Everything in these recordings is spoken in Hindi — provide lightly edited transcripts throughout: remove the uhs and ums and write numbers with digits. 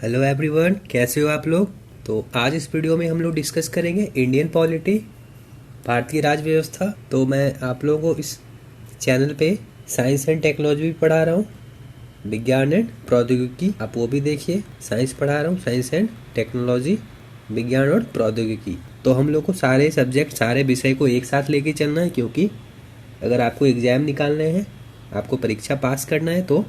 हेलो एवरीवन, कैसे हो आप लोग। तो आज इस वीडियो में हम लोग डिस्कस करेंगे इंडियन पॉलिटी, भारतीय राज व्यवस्था। तो मैं आप लोगों को इस चैनल पे साइंस एंड टेक्नोलॉजी भी पढ़ा रहा हूँ, विज्ञान एंड प्रौद्योगिकी, आप वो भी देखिए। साइंस पढ़ा रहा हूँ, साइंस एंड टेक्नोलॉजी, विज्ञान और प्रौद्योगिकी। तो हम लोग को सारे सब्जेक्ट, सारे विषय को एक साथ लेके चलना है, क्योंकि अगर आपको एग्ज़ाम निकालने हैं, आपको परीक्षा पास करना है, तो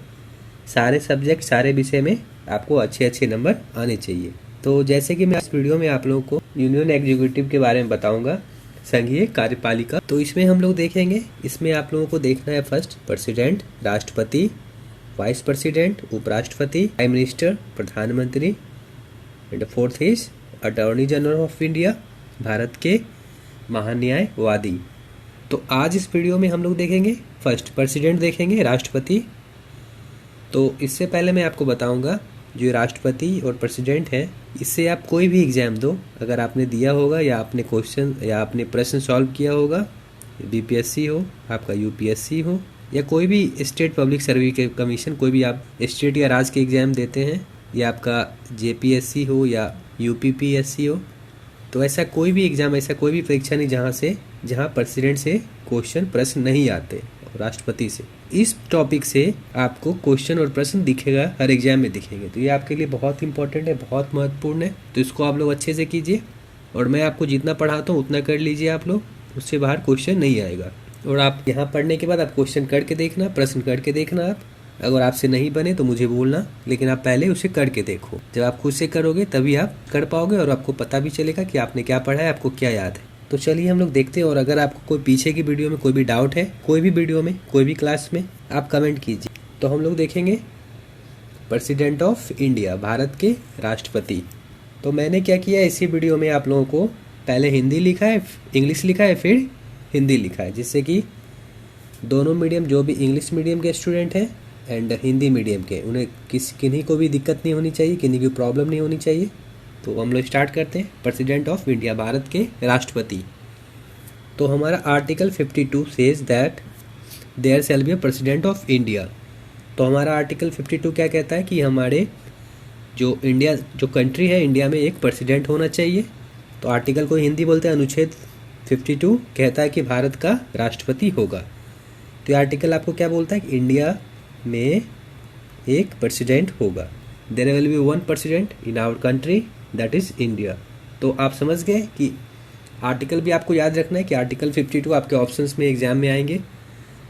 सारे सब्जेक्ट, सारे विषय में आपको अच्छे अच्छे नंबर आने चाहिए। तो जैसे कि मैं इस वीडियो में आप लोगों को यूनियन एग्जीक्यूटिव के बारे में बताऊंगा, संघीय कार्यपालिका। तो इसमें हम लोग देखेंगे, इसमें आप लोगों को देखना है फर्स्ट प्रेसिडेंट, राष्ट्रपति, वाइस प्रेसिडेंट, उपराष्ट्रपति, प्राइम मिनिस्टर, प्रधानमंत्री, and fourth is attorney general of India, Bharat के महान्यायवादी। तो आज इस वीडियो में हम लोग देखेंगे फर्स्ट प्रेसिडेंट देखेंगे, राष्ट्रपति। तो इससे पहले मैं आपको बताऊंगा, जो राष्ट्रपति और प्रेसिडेंट है, इससे आप कोई भी एग्ज़ाम दो, अगर आपने दिया होगा या आपने क्वेश्चन या आपने प्रश्न सॉल्व किया होगा, बीपीएससी हो, आपका यूपीएससी हो, या कोई भी स्टेट पब्लिक सर्विस कमीशन, कोई भी आप स्टेट या राज्य के एग्ज़ाम देते हैं, या आपका जेपीएससी हो या यूपीपीएससी हो, तो ऐसा कोई भी एग्ज़ाम, ऐसा कोई भी परीक्षा नहीं जहाँ प्रेसिडेंट से क्वेश्चन प्रश्न नहीं आते, राष्ट्रपति से। इस टॉपिक से आपको क्वेश्चन और प्रश्न दिखेगा, हर एग्जाम में दिखेंगे। तो ये आपके लिए बहुत इंपॉर्टेंट है, बहुत महत्वपूर्ण है। तो इसको आप लोग अच्छे से कीजिए, और मैं आपको जितना पढ़ाता हूँ उतना कर लीजिए आप लोग, उससे बाहर क्वेश्चन नहीं आएगा। और आप यहाँ पढ़ने के बाद आप क्वेश्चन करके देखना, प्रश्न करके देखना। आप अगर आपसे नहीं बने तो मुझे बोलना, लेकिन आप पहले उसे करके देखो। जब आप खुद से करोगे तभी आप कर पाओगे, और आपको पता भी चलेगा कि आपने क्या पढ़ा है, आपको क्या याद है। तो चलिए हम लोग देखते हैं। और अगर आपको कोई पीछे की वीडियो में कोई भी डाउट है, कोई भी वीडियो में, कोई भी क्लास में, आप कमेंट कीजिए। तो हम लोग देखेंगे प्रेसिडेंट ऑफ इंडिया, भारत के राष्ट्रपति। तो मैंने क्या किया, इसी वीडियो में आप लोगों को पहले हिंदी लिखा है, इंग्लिश लिखा है, फिर हिंदी लिखा है, जिससे कि दोनों मीडियम, जो भी इंग्लिश मीडियम के स्टूडेंट हैं एंड हिंदी मीडियम के, उन्हें किन्हीं को भी दिक्कत नहीं होनी चाहिए, किन्हीं की प्रॉब्लम नहीं होनी चाहिए। तो हम लोग स्टार्ट करते हैं। प्रेसिडेंट ऑफ इंडिया, भारत के राष्ट्रपति। तो हमारा article 52 says that there shall be a president of India. तो हमारा आर्टिकल 52 क्या कहता है कि हमारे जो इंडिया, जो कंट्री है, इंडिया में एक प्रेसिडेंट होना चाहिए। तो आर्टिकल को हिंदी बोलते हैं अनुच्छेद 52, कहता है कि भारत का राष्ट्रपति होगा। तो ये आर्टिकल आपको क्या बोलता है कि इंडिया में एक प्रेसिडेंट होगा। There will be one president in our country, that is India. तो आप समझ गए कि आर्टिकल भी आपको याद रखना है कि आर्टिकल 52 आपके ऑप्शंस में एग्जाम में आएंगे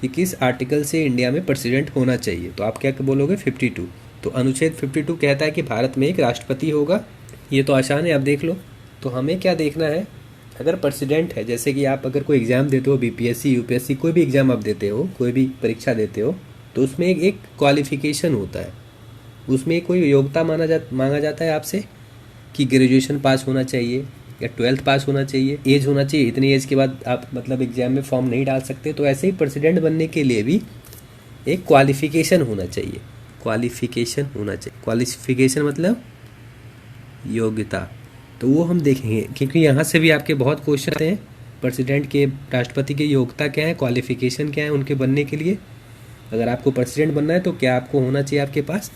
कि किस आर्टिकल से इंडिया में प्रेसिडेंट होना चाहिए। तो आप क्या बोलोगे, 52। तो अनुच्छेद 52 कहता है कि भारत में एक राष्ट्रपति होगा। ये तो आसान है, आप देख लो। तो हमें क्या देखना है, अगर प्रेसिडेंट है, जैसे कि आप अगर कोई एग्ज़ाम देते हो, बीपीएससी, यूपीएससी, कोई भी एग्ज़ाम आप देते हो, कोई भी परीक्षा देते हो, तो उसमें एक क्वालिफिकेशन होता है, उसमें कोई योग्यता मांगा जाता है आपसे कि ग्रेजुएशन पास होना चाहिए या 12th पास होना चाहिए, एज होना चाहिए, इतनी एज के बाद आप मतलब एग्जाम में फॉर्म नहीं डाल सकते। तो ऐसे ही प्रेसिडेंट बनने के लिए भी एक क्वालिफिकेशन होना चाहिए, क्वालिफिकेशन होना चाहिए। क्वालिफिकेशन मतलब योग्यता। तो वो हम देखेंगे, क्योंकि यहाँ से भी आपके बहुत क्वेश्चन आते हैं, प्रेसिडेंट के, राष्ट्रपति की योग्यता क्या है, क्वालिफिकेशन क्या है उनके बनने के लिए। अगर आपको प्रेसिडेंट बनना है तो क्या आपको होना चाहिए आपके पास।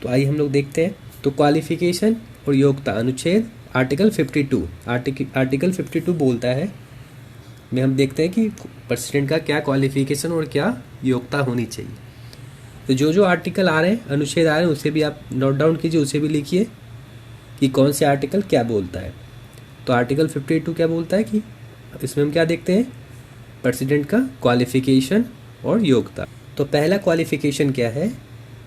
तो आइए हम लोग देखते हैं। तो क्वालिफिकेशन और योग्यता, अनुच्छेद आर्टिकल 52, आर्टिकल 52 बोलता है, में हम देखते हैं कि प्रेसिडेंट का क्या क्वालिफिकेशन और क्या योग्यता होनी चाहिए। तो जो आर्टिकल आ रहे हैं, अनुच्छेद आ रहे हैं, उसे भी आप नोट डाउन कीजिए, उसे भी लिखिए कि कौन से आर्टिकल क्या बोलता है। तो आर्टिकल 52 क्या बोलता है कि इसमें हम क्या देखते हैं, प्रेसिडेंट का क्वालिफिकेशन और योग्यता। तो पहला क्वालिफिकेशन क्या है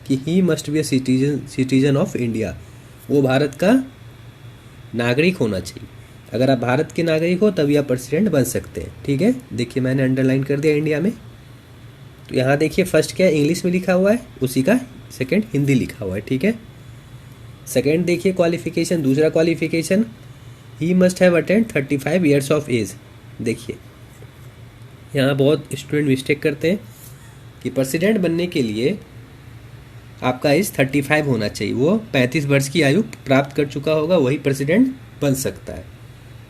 कि ही must be a citizen of India, वो भारत का नागरिक होना चाहिए। अगर आप भारत के नागरिक हो तभी आप प्रेसिडेंट बन सकते हैं, ठीक है। देखिए मैंने अंडरलाइन कर दिया इंडिया में। तो यहाँ देखिए फर्स्ट क्या है, इंग्लिश में लिखा हुआ है, उसी का सेकंड हिंदी लिखा हुआ है, ठीक है। सेकंड देखिए क्वालिफिकेशन, दूसरा qualification, he must have attend 35 years of age. देखिए यहाँ बहुत स्टूडेंट मिस्टेक करते हैं कि प्रेसिडेंट बनने के लिए आपका एज 35 होना चाहिए, वो 35 वर्ष की आयु प्राप्त कर चुका होगा, वही प्रेसिडेंट बन सकता है।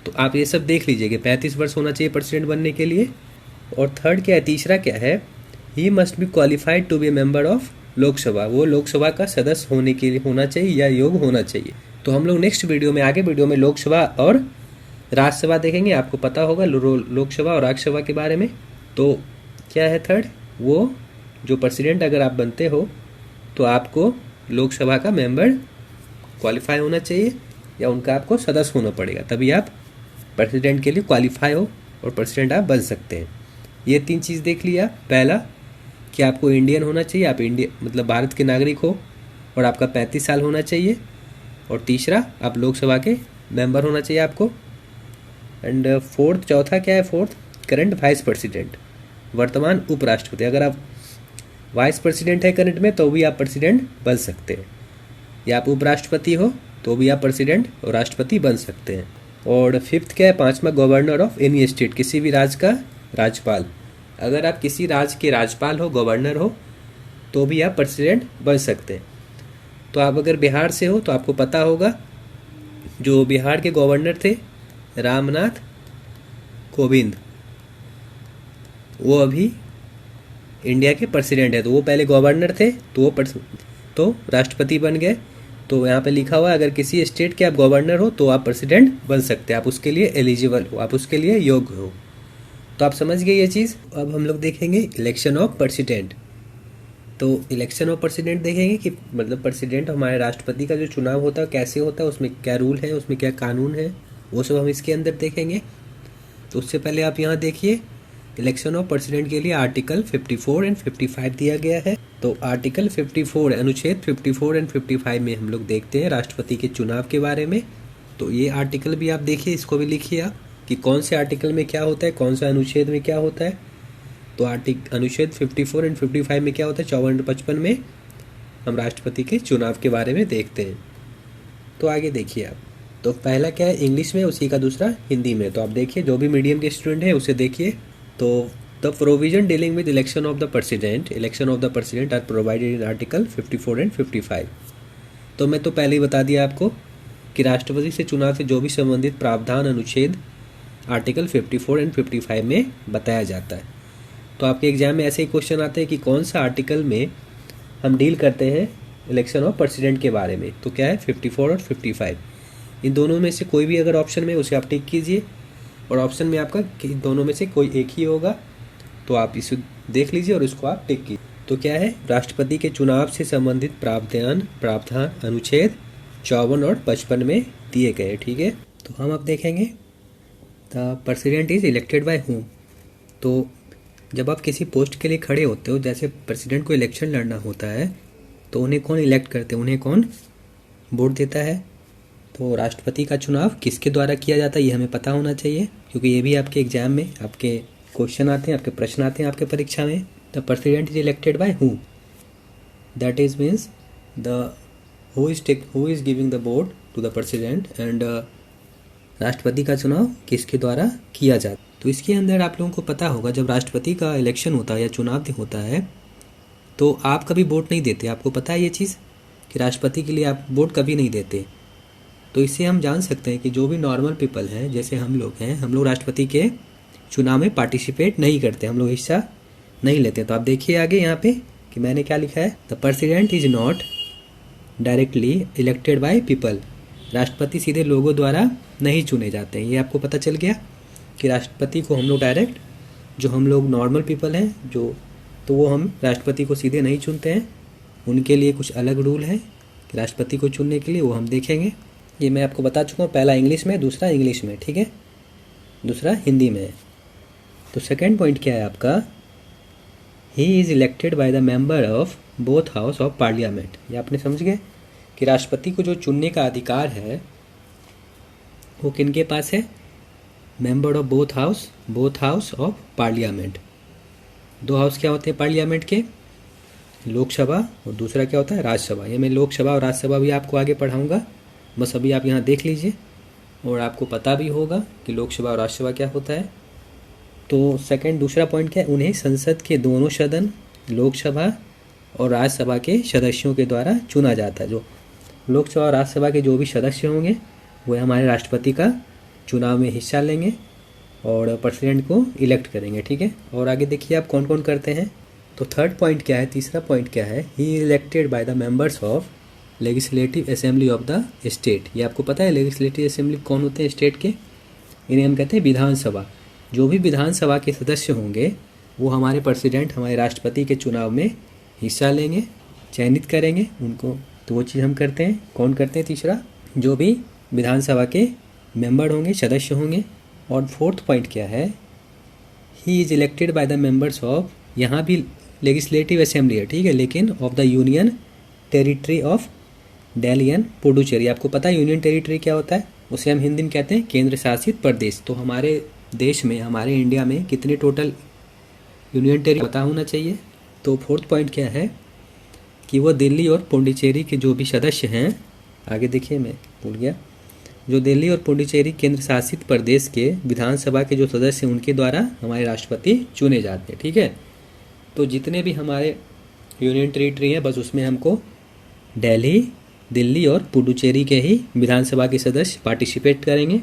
तो आप ये सब देख लीजिए कि 35 वर्ष होना चाहिए प्रेसिडेंट बनने के लिए। और थर्ड क्या है, तीसरा क्या है, he must be qualified to be a member of Lok Sabha, वो लोकसभा का सदस्य होने के लिए होना चाहिए या योग्य होना चाहिए। तो हम लोग नेक्स्ट वीडियो में आगे वीडियो में लोकसभा और राज्यसभा देखेंगे। आपको पता होगा लोकसभा और राज्यसभा के बारे में। तो क्या है थर्ड, वो जो प्रेसिडेंट अगर आप बनते हो तो आपको लोकसभा का मेंबर क्वालिफाई होना चाहिए या उनका आपको सदस्य होना पड़ेगा, तभी आप प्रेसिडेंट के लिए क्वालिफाई हो और प्रेसिडेंट आप बन सकते हैं। ये 3 चीज़ देख लिया। पहला कि आपको इंडियन होना चाहिए, आप इंडिया मतलब भारत के नागरिक हो और आपका 35 साल होना चाहिए। और तीसरा, आप लोकसभा के मेंबर होना चाहिए आपको। एंड फोर्थ, चौथा क्या है फोर्थ, करंट वाइस प्रेसिडेंट, वर्तमान उपराष्ट्रपति। अगर आप वाइस प्रेसिडेंट है करंट में तो भी आप प्रेसिडेंट बन सकते हैं, या आप उपराष्ट्रपति हो तो भी आप प्रेसिडेंट और राष्ट्रपति बन सकते हैं। और फिफ्थ क्या है, पांचवा, गवर्नर ऑफ एनी स्टेट, किसी भी राज्य का राज्यपाल। अगर आप किसी राज्य के राज्यपाल हो, गवर्नर हो, तो भी आप प्रेसिडेंट बन सकते हैं। तो आप अगर बिहार से हो तो आपको पता होगा जो बिहार के गवर्नर थे रामनाथ कोविंद, वो अभी इंडिया के प्रेसिडेंट है। तो वो पहले गवर्नर थे तो राष्ट्रपति बन गए। तो यहाँ पे लिखा हुआ है अगर किसी स्टेट के आप गवर्नर हो तो आप प्रेसिडेंट बन सकते हैं, आप उसके लिए एलिजिबल हो, आप उसके लिए योग्य हो। तो आप समझ गए ये चीज़। अब हम लोग देखेंगे इलेक्शन ऑफ प्रेसिडेंट। तो इलेक्शन ऑफ प्रेसिडेंट देखेंगे कि मतलब प्रेसिडेंट हमारे राष्ट्रपति का जो चुनाव होता है कैसे होता है, उसमें क्या रूल है, उसमें क्या कानून है, वो सब हम इसके अंदर देखेंगे। तो उससे पहले आप यहाँ देखिए इलेक्शन ऑफ प्रेसिडेंट के लिए आर्टिकल 54 एंड 55 दिया गया है। तो आर्टिकल 54 अनुच्छेद 54 एंड 55 में हम लोग देखते हैं राष्ट्रपति के चुनाव के बारे में। तो ये आर्टिकल भी आप देखिए, इसको भी लिखिए आप कि कौन से आर्टिकल में क्या होता है, कौन सा अनुच्छेद में क्या होता है। तो अनुच्छेद 54 एंड 55 में क्या होता है, 54 और 55 में हम राष्ट्रपति के चुनाव के बारे में देखते हैं। तो आगे देखिए आप। तो पहला क्या है इंग्लिश में, उसी का दूसरा हिंदी में। तो आप देखिए जो भी मीडियम के स्टूडेंट हैं उसे देखिए। तो the provision dealing with election of the president are provided in article 54 and 55। तो मैं तो पहले ही बता दिया आपको कि राष्ट्रपति से चुनाव से जो भी संबंधित प्रावधान अनुच्छेद आर्टिकल 54 एंड 55 में बताया जाता है। तो आपके एग्जाम में ऐसे ही क्वेश्चन आते हैं कि कौन सा आर्टिकल में हम डील करते हैं इलेक्शन ऑफ प्रेसिडेंट के बारे में। तो क्या है 54 और 55, इन दोनों में से कोई भी अगर ऑप्शन में उसे आप टिक कीजिए और ऑप्शन में आपका दोनों में से कोई एक ही होगा तो आप इसे देख लीजिए और इसको आप टिक कीजिए। तो क्या है, राष्ट्रपति के चुनाव से संबंधित प्रावधान अनुच्छेद 54 और 55 में दिए गए। ठीक है, तो हम अब देखेंगे the president is elected bye home. तो जब आप किसी पोस्ट के लिए खड़े होते हो, जैसे प्रेसिडेंट को इलेक्शन लड़ना होता है, तो उन्हें कौन इलेक्ट करते हैं, उन्हें कौन वोट देता है। तो राष्ट्रपति का चुनाव किसके द्वारा किया जाता है ये हमें पता होना चाहिए, क्योंकि ये भी आपके एग्जाम में आपके क्वेश्चन आते हैं, आपके प्रश्न आते हैं आपके परीक्षा में। The president is elected by who, that is means the who is giving the vote to the president and राष्ट्रपति का चुनाव किसके द्वारा किया जाता है। तो इसके अंदर आप लोगों को पता होगा जब राष्ट्रपति का इलेक्शन होता है या चुनाव होता है तो आप कभी वोट नहीं देते। आपको पता है ये चीज़ कि राष्ट्रपति के लिए आप वोट कभी नहीं देते। तो इससे हम जान सकते हैं कि जो भी नॉर्मल पीपल हैं, जैसे हम लोग हैं, हम लोग राष्ट्रपति के चुनाव में पार्टिसिपेट नहीं करते, हम लोग हिस्सा नहीं लेते। तो आप देखिए आगे यहाँ पे कि मैंने क्या लिखा है, the president is not directly elected by people. राष्ट्रपति सीधे लोगों द्वारा नहीं चुने जाते हैं। ये आपको पता चल गया कि राष्ट्रपति को हम लोग डायरेक्ट, जो हम लोग नॉर्मल पीपल हैं जो, तो वो हम राष्ट्रपति को सीधे नहीं चुनते हैं। उनके लिए कुछ अलग रूल है कि राष्ट्रपति को चुनने के लिए, वो हम देखेंगे। ये मैं आपको बता चुका हूँ, पहला इंग्लिश में, दूसरा इंग्लिश में, ठीक है, दूसरा हिंदी में है। तो सेकंड पॉइंट क्या है आपका, he is elected by the member of both house of parliament. ये आपने समझ गए कि राष्ट्रपति को जो चुनने का अधिकार है वो किनके पास है, member of both house of parliament. दो हाउस क्या होते हैं पार्लियामेंट के, लोकसभा और दूसरा क्या होता है राज्यसभा। ये मैं लोकसभा और राज्यसभा भी आपको आगे पढ़ाऊंगा, बस अभी आप यहाँ देख लीजिए और आपको पता भी होगा कि लोकसभा और राज्यसभा क्या होता है। तो सेकंड दूसरा पॉइंट क्या है, उन्हें संसद के दोनों सदन, लोकसभा और राज्यसभा के सदस्यों के द्वारा चुना जाता है। जो लोकसभा और राज्यसभा के जो भी सदस्य होंगे वो हमारे राष्ट्रपति का चुनाव में हिस्सा लेंगे और प्रेसिडेंट को इलेक्ट करेंगे, ठीक है। और आगे देखिए आप कौन कौन करते हैं। तो थर्ड पॉइंट क्या है, तीसरा पॉइंट क्या है, he elected by the members of legislative assembly of the state. ये आपको पता है लेजिस्लेटिव असेंबली कौन होते हैं स्टेट के? इन्हें हम कहते हैं विधानसभा। जो भी विधानसभा के सदस्य होंगे वो हमारे प्रेसिडेंट, हमारे राष्ट्रपति के चुनाव में हिस्सा लेंगे, चयनित करेंगे उनको। तो वो चीज़ हम करते हैं। कौन करते हैं? तीसरा, जो भी विधानसभा के मेंबर होंगे, सदस्य होंगे। और फोर्थ पॉइंट क्या है, he is elected by the members of, यहाँ भी लेजिस्लेटिव असेंबली है, ठीक है, लेकिन of the union territory of Delhi and Puducherry. आपको पता है यूनियन टेरिटरी क्या होता है? उसे हम हिंदी में कहते हैं केंद्र शासित प्रदेश। तो हमारे देश में, हमारे इंडिया में कितने टोटल यूनियन टेरिटरी पता होना चाहिए। तो फोर्थ पॉइंट क्या है कि वो दिल्ली और पुडुचेरी के जो भी सदस्य हैं, आगे देखिए मैं भूल गया, जो दिल्ली और पुडुचेरी केंद्र शासित प्रदेश के विधानसभा के जो सदस्य हैं उनके द्वारा हमारे राष्ट्रपति चुने जाते हैं, ठीक है। तो जितने भी हमारे यूनियन टेरिटरी हैं बस उसमें हमको दिल्ली और पुडुचेरी के ही विधानसभा के सदस्य पार्टिसिपेट करेंगे,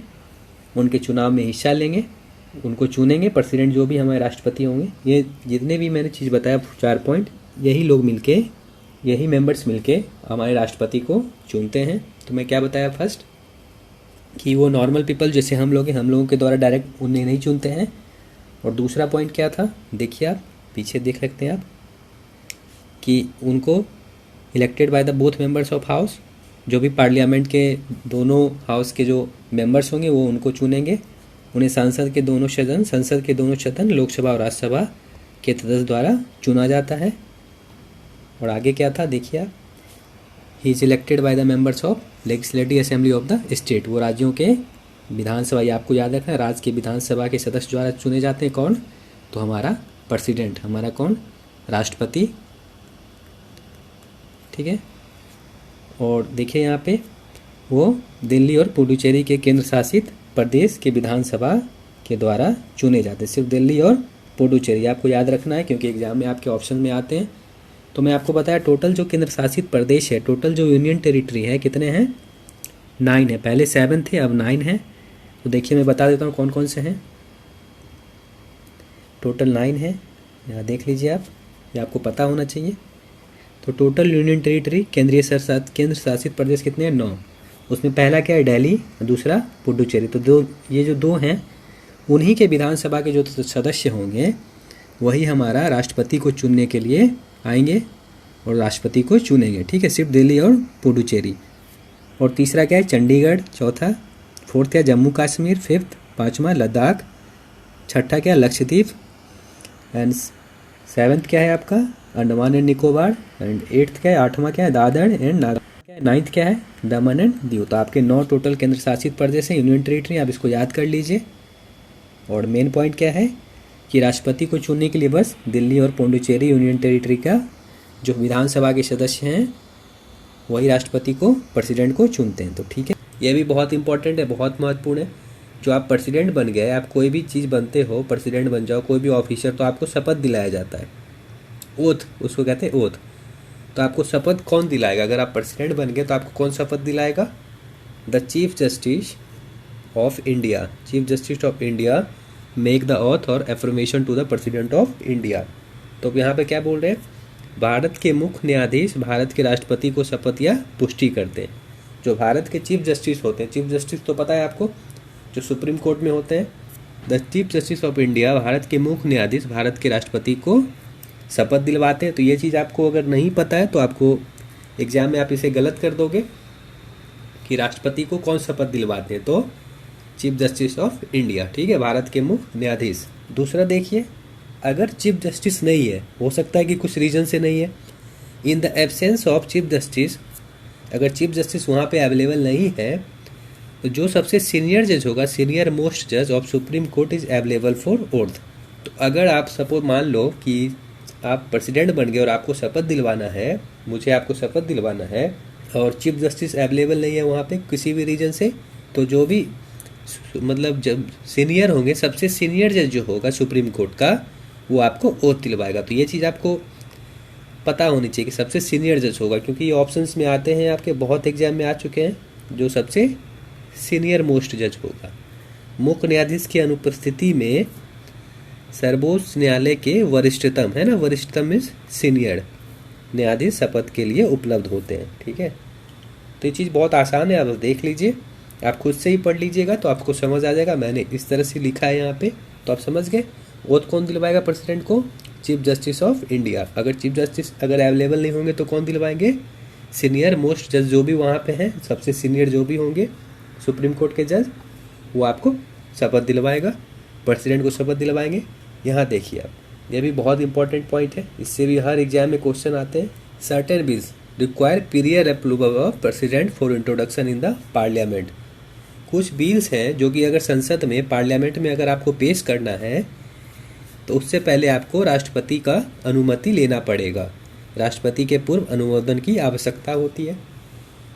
उनके चुनाव में हिस्सा लेंगे, उनको चुनेंगे, प्रेसिडेंट जो भी हमारे राष्ट्रपति होंगे। ये जितने भी मैंने चीज़ बताया 4 पॉइंट, यही लोग मिलके, यही मेंबर्स मिलके हमारे राष्ट्रपति को चुनते हैं। तो मैं क्या बताया फर्स्ट कि वो नॉर्मल पीपल जैसे हम लोग हैं, हम लोगों के द्वारा डायरेक्ट उन्हें नहीं चुनते हैं। और दूसरा पॉइंट क्या था, देखिए आप पीछे देख सकते हैं आप कि उनको elected by the both members of house, जो भी पार्लियामेंट के दोनों हाउस के जो मेंबर्स होंगे वो उनको चुनेंगे। उन्हें संसद के दोनों सदन लोकसभा और राज्यसभा के सदस्य द्वारा चुना जाता है। और आगे क्या था देखिए आप, he is elected by the members of legislative assembly of the state. वो राज्यों के विधानसभा, ये आपको याद रखना है, राज्य की विधानसभा के सदस्य द्वारा चुने जाते हैं। कौन? तो हमारा प्रेसिडेंट, हमारा कौन? राष्ट्रपति, ठीक है। और देखिए यहाँ पे वो दिल्ली और पुडुचेरी के केंद्र शासित प्रदेश के विधानसभा के द्वारा चुने जाते हैं। सिर्फ दिल्ली और पुडुचेरी आपको याद रखना है क्योंकि एग्जाम में आपके ऑप्शन में आते हैं। तो मैं आपको बताया टोटल जो केंद्र शासित प्रदेश है, टोटल जो यूनियन टेरिटरी है कितने हैं? 9 है। पहले 7 थे, अब 9 है। तो देखिए मैं बता देता हूँ कौन कौन से हैं। टोटल 9 है, यहाँ देख लीजिए आप, ये आपको पता होना चाहिए। तो टोटल यूनियन टेरिटरी केंद्र शासित प्रदेश कितने हैं? 9। उसमें पहला क्या है? दिल्ली, दूसरा पुडुचेरी। तो ये जो 2 हैं उन्हीं के विधानसभा के जो सदस्य होंगे वही हमारा राष्ट्रपति को चुनने के लिए आएंगे और राष्ट्रपति को चुनेंगे, ठीक है। सिर्फ दिल्ली और पुडुचेरी। और तीसरा क्या है? चंडीगढ़। चौथा, फोर्थ क्या? जम्मू कश्मीर। फिफ्थ, 5वां लद्दाख। छठा क्या? लक्षद्वीप। एंड 7th क्या है आपका? Andaman and Nicobar. And 8th क्या है? 8वां क्या है? Dadar and Nagar. 9th क्या है? दमन एंड दीव। तो आपके 9 टोटल केंद्र शासित प्रदेश हैं, यूनियन टेरिटरी, आप इसको याद कर लीजिए। और मेन पॉइंट क्या है कि राष्ट्रपति को चुनने के लिए बस दिल्ली और पुडुचेरी यूनियन टेरिटरी का जो विधानसभा के सदस्य हैं वही राष्ट्रपति को, प्रेसिडेंट को चुनते हैं। तो ठीक है, यह भी बहुत इंपॉर्टेंट है, बहुत महत्वपूर्ण है। जो आप प्रेसिडेंट बन गए, आप कोई भी चीज़ बनते हो, प्रेसिडेंट बन जाओ, कोई भी ऑफिसर, तो आपको शपथ दिलाया जाता है। ओथ, उसको कहते हैं ओथ। तो आपको शपथ कौन दिलाएगा? अगर आप प्रेसिडेंट बन गए तो आपको कौन शपथ दिलाएगा? The chief justice of India. Chief justice of India make the oath और affirmation to the president of India. तो यहाँ पे क्या बोल रहे हैं? भारत के मुख्य न्यायाधीश भारत के राष्ट्रपति को शपथ या पुष्टि करते हैं। जो भारत के चीफ जस्टिस होते हैं, चीफ जस्टिस तो पता है आपको, जो सुप्रीम कोर्ट में होते हैं। The chief justice of India, Bharat के मुख्य न्यायाधीश भारत के राष्ट्रपति को शपथ दिलवाते हैं। तो ये चीज़ आपको अगर नहीं पता है तो आपको एग्जाम में आप इसे गलत कर दोगे कि राष्ट्रपति को कौन शपथ दिलवाते हैं। तो चीफ जस्टिस ऑफ इंडिया, ठीक है, भारत के मुख्य न्यायाधीश। दूसरा देखिए, अगर चीफ जस्टिस नहीं है, हो सकता है कि कुछ रीजन से नहीं है, in the absence of chief justice, अगर चीफ जस्टिस वहाँ पे अवेलेबल नहीं है तो जो सबसे सीनियर जज होगा, सीनियर मोस्ट जज of supreme court is available for oath. तो अगर आप सपोज मान लो कि आप प्रेसिडेंट बन गए और आपको शपथ दिलवाना है, मुझे आपको शपथ दिलवाना है और चीफ जस्टिस अवेलेबल नहीं है वहाँ पे किसी भी रीजन से, तो जो भी मतलब जब सीनियर होंगे, सबसे सीनियर जज जो होगा सुप्रीम कोर्ट का, वो आपको ओथ दिलवाएगा। तो ये चीज़ आपको पता होनी चाहिए कि सबसे सीनियर जज होगा, क्योंकि ये ऑप्शंस में आते हैं, आपके बहुत एग्जाम में आ चुके हैं। जो सबसे सीनियर मोस्ट जज होगा, मुख्य न्यायाधीश की अनुपस्थिति में सर्वोच्च न्यायालय के वरिष्ठतम, है ना, वरिष्ठतम मीन्स सीनियर न्यायाधीश शपथ के लिए उपलब्ध होते हैं। ठीक है, तो ये चीज़ बहुत आसान है, आप देख लीजिए, आप खुद से ही पढ़ लीजिएगा तो आपको समझ आ जाएगा। मैंने इस तरह से लिखा है यहाँ पे, तो आप समझ गए। ओथ कौन दिलवाएगा प्रेसिडेंट को? Chief justice of India. अगर चीफ जस्टिस अगर अवेलेबल नहीं होंगे तो कौन दिलवाएंगे? सीनियर मोस्ट जज जो भी वहाँ पे हैं, सबसे सीनियर जो भी होंगे सुप्रीम कोर्ट के जज, वो आपको शपथ दिलवाएगा, प्रेसिडेंट को शपथ दिलवाएंगे। यहाँ देखिए आप, ये भी बहुत इंपॉर्टेंट पॉइंट है, इससे भी हर एग्जाम में क्वेश्चन आते हैं। Certain bills require prior approval of president for introduction in the parliament. कुछ बिल्स हैं जो कि अगर संसद में, पार्लियामेंट में अगर आपको पेश करना है तो उससे पहले आपको राष्ट्रपति का अनुमति लेना पड़ेगा। राष्ट्रपति के पूर्व अनुमोदन की आवश्यकता होती है।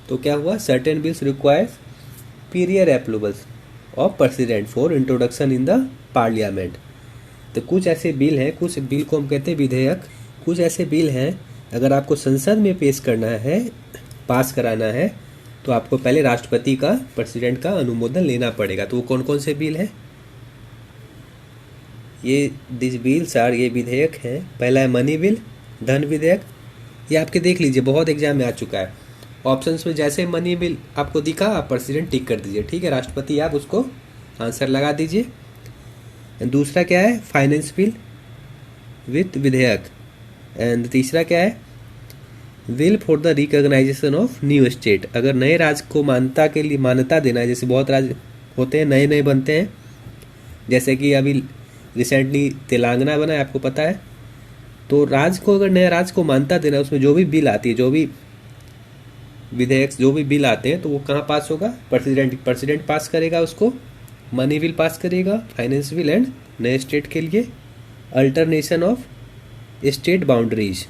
तो क्या हुआ? Certain bills requires prior approvals of president for introduction in the parliament. तो कुछ ऐसे बिल हैं, कुछ बिल को हम कहते हैं विधेयक, कुछ ऐसे बिल हैं अगर आपको संसद में पेश करना है, पास कराना है, तो आपको पहले राष्ट्रपति का, प्रेसिडेंट का अनुमोदन लेना पड़ेगा। तो वो कौन कौन से बिल हैं? ये दिस बिल्स आर, ये विधेयक हैं। पहला है मनी बिल, धन विधेयक। ये आपके देख लीजिए, बहुत एग्जाम में आ चुका है। ऑप्शंस में जैसे मनी बिल आपको दिखा, आप प्रेसिडेंट टिक कर दीजिए। ठीक है, राष्ट्रपति आप उसको आंसर लगा दीजिए। दूसरा क्या है? फाइनेंस बिल वित्त विधेयक। एंड तीसरा क्या है? Bill for the recognisation of new state. अगर नए राज्य को मान्यता के लिए, मान्यता देना है, जैसे बहुत राज्य होते हैं, नए नए बनते हैं, जैसे कि अभी रिसेंटली तेलंगाना बना है, आपको पता है। तो राज्य को, अगर नया राज्य को मान्यता देना है, उसमें जो भी बिल आती है, जो भी विधेयक, जो भी बिल आते हैं, तो वो कहाँ पास होगा? प्रेसिडेंट पास करेगा उसको। मनी बिल पास करेगा, फाइनेंस बिल एंड नए स्टेट के लिए अल्टरनेशन ऑफ स्टेट बाउंड्रीज।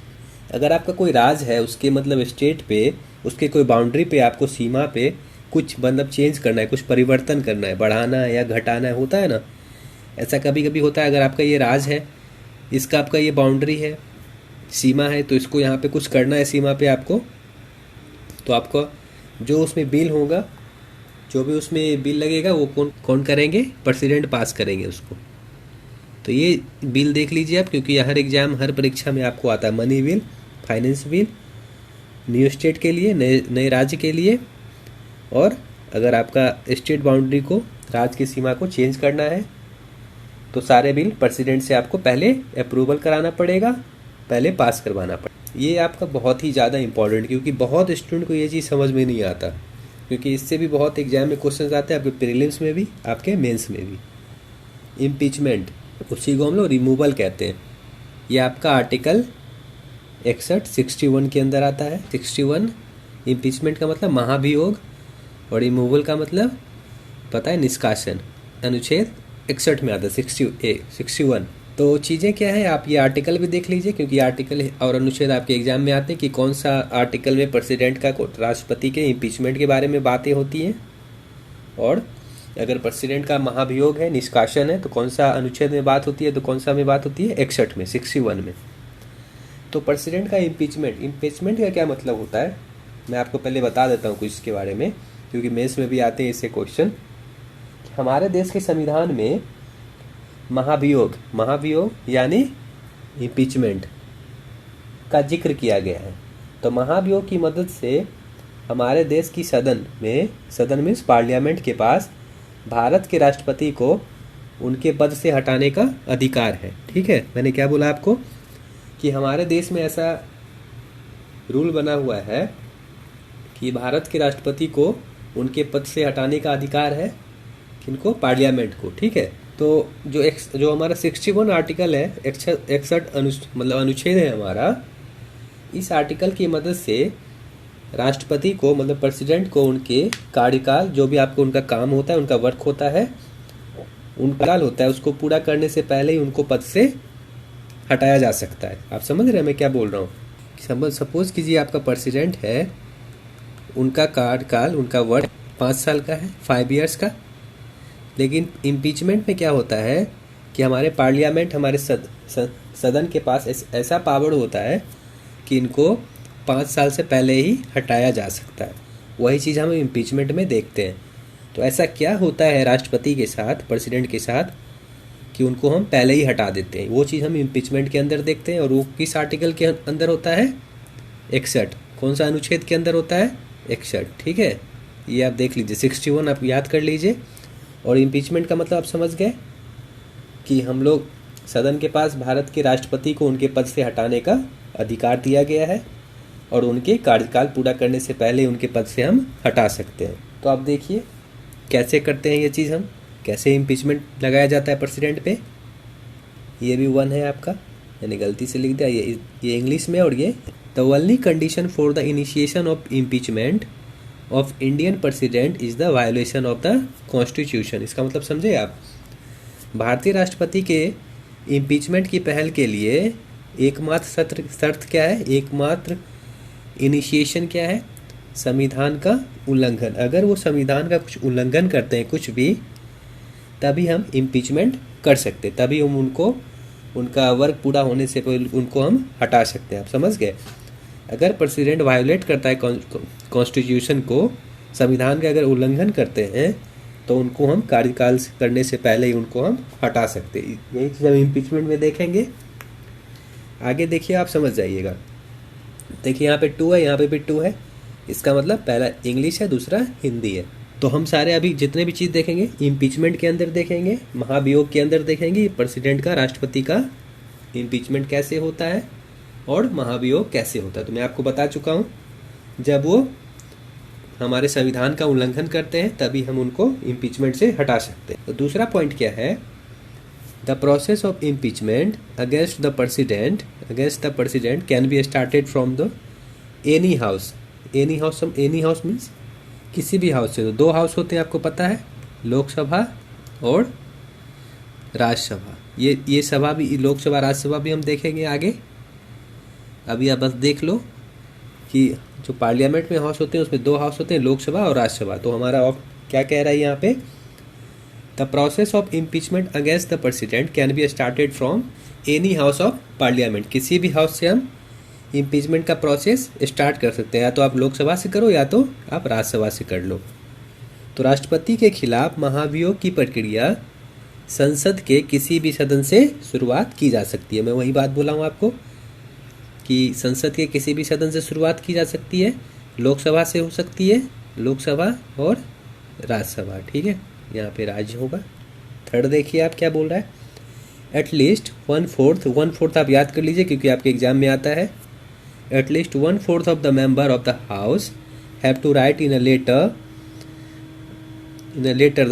अगर आपका कोई राज है, उसके मतलब स्टेट पे, उसके कोई बाउंड्री पे, आपको सीमा पे कुछ मतलब चेंज करना है, कुछ परिवर्तन करना है, बढ़ाना है या घटाना है, होता है ना, ऐसा कभी कभी होता है। अगर आपका ये राज है, इसका आपका ये बाउंड्री है, सीमा है, तो इसको यहाँ पे कुछ करना है सीमा पे आपको, तो आपको जो उसमें बिल होगा, जो भी उसमें बिल लगेगा, वो कौन कौन करेंगे? प्रेसिडेंट पास करेंगे उसको। तो ये बिल देख लीजिए आप, क्योंकि हर एग्जाम, हर परीक्षा में आपको आता है money bill, finance bill, new state के लिए, नए राज्य के लिए, और अगर आपका स्टेट बाउंड्री को, राज्य की सीमा को चेंज करना है, तो सारे बिल प्रेसिडेंट से आपको पहले अप्रूवल कराना पड़ेगा, पहले पास करवाना पड़ेगा। ये आपका बहुत ही ज़्यादा इंपॉर्टेंट, क्योंकि बहुत स्टूडेंट को ये चीज़ समझ में नहीं आता, क्योंकि इससे भी बहुत एग्जाम में क्वेश्चन आते हैं, आपके प्रीलिम्स में भी, आपके मेंस में भी। इम्पीचमेंट, उसी को हम लोग रिमूवल कहते हैं। ये आपका आर्टिकल 61 के अंदर आता है। 61 इम्पीचमेंट का मतलब महाभियोग, और रिमूवल का मतलब पता है, निष्कासन। अनुच्छेद 61 में आता है, 61। तो चीज़ें क्या है, आप ये आर्टिकल भी देख लीजिए, क्योंकि आर्टिकल और अनुच्छेद आपके एग्जाम में आते हैं कि कौन सा आर्टिकल में प्रेसिडेंट का, राष्ट्रपति के इम्पीचमेंट के बारे में बातें होती हैं, और अगर प्रेसिडेंट का महाभियोग है, निष्कासन है, तो कौन सा अनुच्छेद में बात होती है, तो कौन सा में बात होती है? 61 में, 61 में। तो प्रेसिडेंट का इम्पीचमेंट का क्या मतलब होता है, मैं आपको पहले बता देता हूँ कुछ इसके बारे में, क्योंकि मेंस में भी आते हैं इससे क्वेश्चन। हमारे देश के संविधान में महाभियोग यानी इम्पीचमेंट का जिक्र किया गया है। तो महाभियोग की मदद से हमारे देश की सदन मीन्स पार्लियामेंट के पास भारत के राष्ट्रपति को उनके पद से हटाने का अधिकार है। ठीक है, मैंने क्या बोला आपको कि हमारे देश में ऐसा रूल बना हुआ है कि भारत के राष्ट्रपति को उनके पद से हटाने का अधिकार है, किनको? पार्लियामेंट को। ठीक है, तो जो हमारा 61 आर्टिकल है, 61 मतलब अनुच्छेद है हमारा, इस आर्टिकल की मदद से राष्ट्रपति को, मतलब प्रेसिडेंट को, उनके कार्यकाल, जो भी आपको उनका काम होता है, उनका वर्क होता है, उनका काल होता है, उसको पूरा करने से पहले ही उनको पद से हटाया जा सकता है। आप समझ रहे हैं मैं क्या बोल रहा हूँ? सपोज कीजिए आपका प्रेसिडेंट है, उनका कार्यकाल, उनका वर्क 5 साल का है, 5 ईयर्स का। लेकिन इम्पीचमेंट में क्या होता है कि हमारे पार्लियामेंट, हमारे सदन के पास ऐसा पावर होता है कि इनको 5 साल से पहले ही हटाया जा सकता है। वही चीज़ हम इम्पीचमेंट में देखते हैं। तो ऐसा क्या होता है राष्ट्रपति के साथ, प्रेसिडेंट के साथ, कि उनको हम पहले ही हटा देते हैं। वो चीज़ हम इम्पीचमेंट के अंदर देखते हैं। और वो किस आर्टिकल के अंदर होता है? 61। कौन सा अनुच्छेद के अंदर होता है? 61। ठीक है, ये आप देख लीजिए, 61 आप याद कर लीजिए। और इम्पीचमेंट का मतलब आप समझ गए कि हम लोग सदन के पास भारत के राष्ट्रपति को उनके पद से हटाने का अधिकार दिया गया है और उनके कार्यकाल पूरा करने से पहले उनके पद से हम हटा सकते हैं। तो आप देखिए कैसे करते हैं ये चीज़, हम कैसे इम्पीचमेंट लगाया जाता है प्रेसिडेंट पे। ये भी 1 है आपका, मैंने गलती से लिख दिया, ये इंग्लिश में। और ये the only condition for the initiation of impeachment of Indian president is the violation of the constitution. इसका मतलब समझे आप? भारतीय राष्ट्रपति के इम्पीचमेंट की पहल के लिए एकमात्र शर्त क्या है? एकमात्र इनिशिएशन क्या है? संविधान का उल्लंघन। अगर वो संविधान का कुछ उल्लंघन करते हैं कुछ भी, तभी हम इम्पीचमेंट कर सकते, तभी हम उनको उनका वर्क पूरा होने से पहले उनको हम हटा सकते हैं। आप समझ गए? अगर प्रेसिडेंट वायोलेट करता है कॉन्स्टिट्यूशन को, संविधान का अगर उल्लंघन करते हैं, तो उनको हम कार्यकाल करने से पहले ही उनको हम हटा सकते हैं। यही चीज़ हम इम्पीचमेंट में देखेंगे। आगे देखिए, आप समझ जाइएगा। देखिए यहाँ पे 2 है, यहाँ पे भी 2 है। इसका मतलब पहला इंग्लिश है, दूसरा हिंदी है। तो हम सारे अभी जितने भी चीज़ देखेंगे इम्पीचमेंट के अंदर देखेंगे, महाभियोग के अंदर देखेंगे, प्रेसिडेंट का, राष्ट्रपति का इम्पीचमेंट कैसे होता है और महाभियोग कैसे होता है। तो मैं आपको बता चुका हूँ, जब वो हमारे संविधान का उल्लंघन करते हैं तभी हम उनको इम्पीचमेंट से हटा सकते हैं। तो दूसरा पॉइंट क्या है? The process of impeachment against the president can be started from the any house. Any house means किसी भी हाउस से। तो 2 हाउस होते हैं, आपको पता है, लोकसभा और राज्यसभा। ये सभा भी, लोकसभा राज्यसभा भी हम देखेंगे आगे। अभी आप बस देख लो कि जो पार्लियामेंट में हाउस होते हैं उसमें 2 हाउस होते हैं, लोकसभा और राज्यसभा। तो हमारा क्या कह रहा है यहाँ पे? The process of impeachment against the president can be started from any house of parliament. किसी भी हाउस से हम इम्पीचमेंट का प्रोसेस स्टार्ट कर सकते हैं, या तो आप लोकसभा से करो या तो आप राज्यसभा से कर लो। तो राष्ट्रपति के खिलाफ महाभियोग की प्रक्रिया संसद के किसी भी सदन से शुरुआत की जा सकती है। मैं वही बात बोला हूँ आपको कि संसद के किसी भी सदन से शुरुआत की जा सकती है। लोकसभा से हो सकती है, लोकसभा और राज्यसभा। ठीक है, यहाँ पे राज्य होगा। थर्ड देखिए आप क्या बोल रहा है? एटलीस्ट 1/4 आप याद कर लीजिए क्योंकि आपके एग्जाम में आता है। At least 1/4 of the member of the house have to write in a letter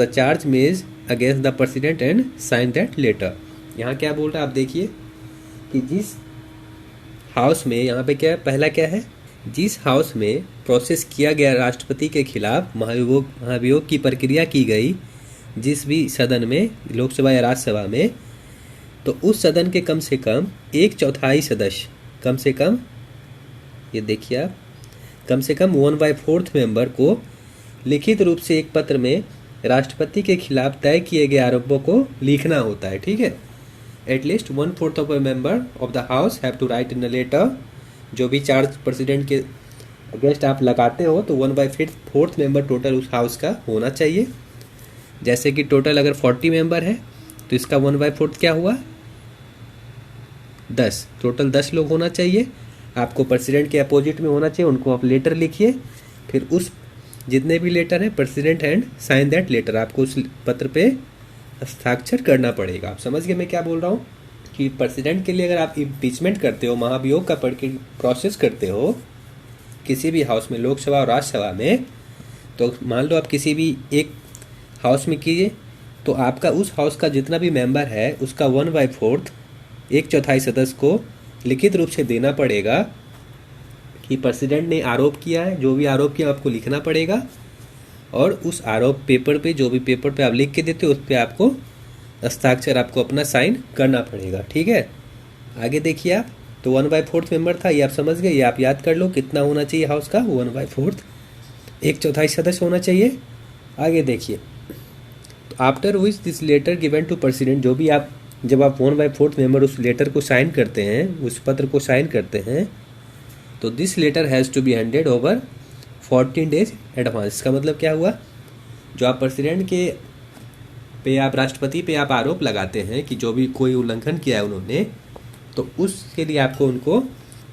the charge made against the president and sign that letter। यहाँ क्या बोल रहा है आप देखिए कि जिस हाउस में, यहाँ पे क्या है, पहला क्या है, जिस हाउस में प्रोसेस किया गया राष्ट्रपति के खिलाफ महाभियोग की प्रक्रिया की गई, जिस भी सदन में, लोकसभा या राज्यसभा में, तो उस सदन के कम से कम 1/4 सदस्य, कम से कम, ये देखिए आप, कम से कम 1/4 मेंबर को लिखित रूप से एक पत्र में राष्ट्रपति के खिलाफ तय किए गए आरोपों को लिखना होता है। ठीक है, at least 1/4 of a member of the house have to write in a letter. जो भी चार्ज प्रेसिडेंट के अगेंस्ट आप लगाते हो तो 1/4 मेंबर टोटल उस हाउस का होना चाहिए। जैसे कि टोटल अगर 40 मेंबर है तो इसका 1/4 क्या हुआ? 10। टोटल 10 लोग होना चाहिए। आपको प्रेसिडेंट के अपोजिट में होना चाहिए, उनको आप लेटर लिखिए, फिर उस जितने भी लेटर हैं president and sign that letter, आपको उस पत्र पे हस्ताक्षर करना पड़ेगा। आप समझ गए मैं क्या बोल रहा हूँ? कि प्रेसिडेंट के लिए अगर आप इम्पीचमेंट करते हो, महाभियोग का प्रोसेस करते हो किसी भी हाउस में, लोकसभा और राज्यसभा में, तो मान लो आप किसी भी एक हाउस में कीजिए, तो आपका उस हाउस का जितना भी मेंबर है उसका 1/4, 1/4 सदस्य को लिखित रूप से देना पड़ेगा कि प्रेसिडेंट ने आरोप किया है, जो भी आरोप किया आपको लिखना पड़ेगा, और उस आरोप पेपर पे, जो भी पेपर पे आप लिख के देते हो उस पर आपको हस्ताक्षर, आपको अपना साइन करना पड़ेगा। ठीक है, आगे देखिए आप, तो 1/4 मेंबर था, ये आप समझ गए, ये आप याद कर लो कितना होना चाहिए हाउस का, 1/4, 1/4 सदस्य होना चाहिए। आगे देखिए, तो after which this letter given to president, जो भी आप, जब आप 1/4 मेंबर उस लेटर को साइन करते हैं, उस पत्र को साइन करते हैं, तो this letter has to be handed over 14 days advance. इसका मतलब क्या हुआ? जो आप प्रेसिडेंट के पे आप राष्ट्रपति पे आप आरोप लगाते हैं कि जो भी कोई उल्लंघन किया है उन्होंने, तो उसके लिए आपको उनको